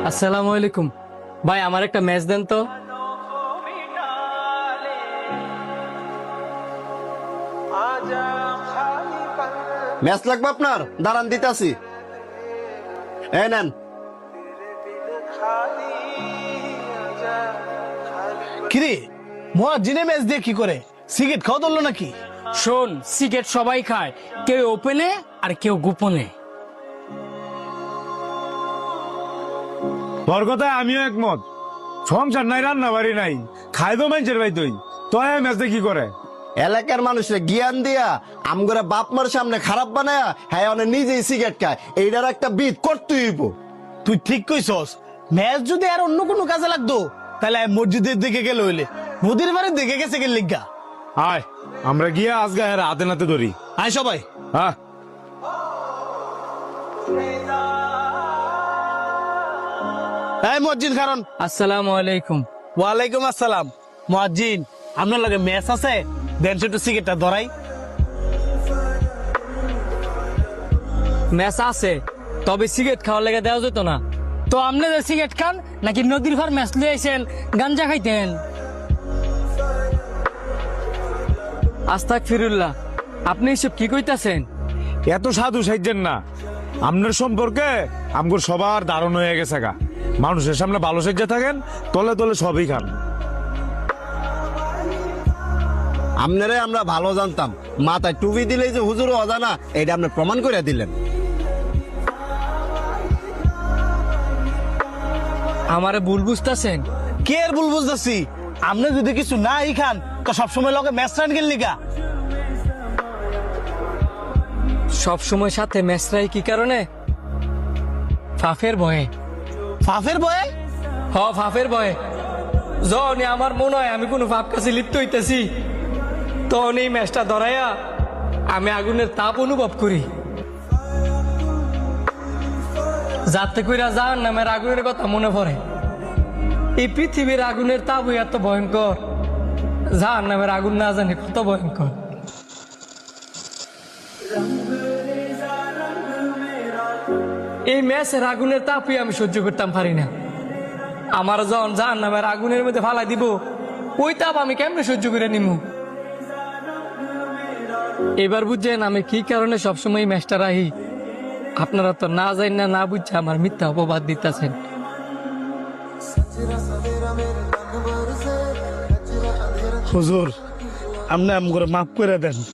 আসসালামু আলাইকুম ভাই, আমার একটা ম্যাচ দেন তো। ম্যাচ লাগবে আপনার? দাঁড়ান দিতাছি। এই নেন। কিরে মুয়াজ্জিনে ম্যাচ দিয়ে কি করে? সিগারেট খাওয়া ধরলো নাকি? শোন, সিগারেট সবাই খায়, কেউ ওপেনে আর কেউ গোপনে। তোর কথায় আমিও একমত। সংসার নাই, রান্না বাড়ি নাই, খাই তো মানুষের ভাই তুই তো ম্যাচে কি করে? এলাকার মানুষের জ্ঞান দিয়া আমগরে বাপ মার সামনে খারাপ বানায়া হ্যাঁ অনেক নিজেই সিগারেট খায়, এইটার একটা বিদ করতেই হইব। তুই ঠিক কইছস। ম্যাচ যদি আর অন্য কোনো কাজে লাগতো তাহলে মসজিদের দিকে গেল হইলে, নদীর বাড়ির দিকে গেছে গেল লিগা। আয় আমরা গিয়ে আজকে হাতে নাতে ধরি। আয় সবাই। হ্যাঁ এই মুয়াজ্জিন কারণ। আসসালামু আলাইকুম। ওয়ালাইকুম আসসালাম। মুয়াজ্জিন আপনার লাগে ম্যাচ আছে, দেন একটু সিগারেটটা ধরাই। ম্যাচ আছে, তবে সিগারেট খাওয়ার লেগে দেওয়া যেত না তো। আপনি যে সিগারেট খান নাকি নদীর ভার ম্যাচ লিয়ে আইছেন গাঞ্জা খাইতেন? আস্তাক ফিরুল্লাহ, আপনি এসব কি কইতাছেন? এত সাধু সাইজেন না। আপনার সম্পর্কে আমগর সবার দারুণ হয়ে গেছে গা। মানুষের সামনে ভালো সাজ্জা থাকেন, তলে তলে সবই খান। আপনারে আমরা ভালো জানতাম, মাথায় টুপি দিলেই যে হুজুর অজানা এটা আপনি প্রমাণ করে দিলেন। আমারে ভুল বুঝতেছেন? কে আর ভুল বুঝতেছি? আপনি যদি কিছু না খান তো সবসময় লগে ম্যাচ রান গেল লিগা। সব সময় সাথে ম্যাচরাই কি কারণে? ফাফের ভয়ে। ফাফের বয়ে? হ, ফাফের ভয়ে। যখন আমার মনে হয় আমি কোনো ফাপ কাছে লিপ্ত হইতেছি, তখন এই ম্যাচটা ধরাইয়া আমি আগুনের তাপ অনুভব করি। যাতে কইরা যান নামের আগুনের কথা মনে পড়ে। এই পৃথিবীর আগুনের তাপই এত ভয়ঙ্কর, যার নামের আগুন না জানি কত ভয়ঙ্কর। এই ম্যাচের আগুনের তাপই আমি সহ্য করতাম পারি না। আমার যখন যার নামের আগুনের মধ্যে ফালাই দিব, ওই তাপ আমি কেমনে সহ্য করে নিব? এবার বুঝছেন আমি কি কারণে সবসময় এই ম্যাচটা রাহি। আপনারা তো না জান না বুঝছে আমার মিথ্যা অপবাদ দিতেছেন। হুজুর আপনি আমগরে মাফ করে দেন।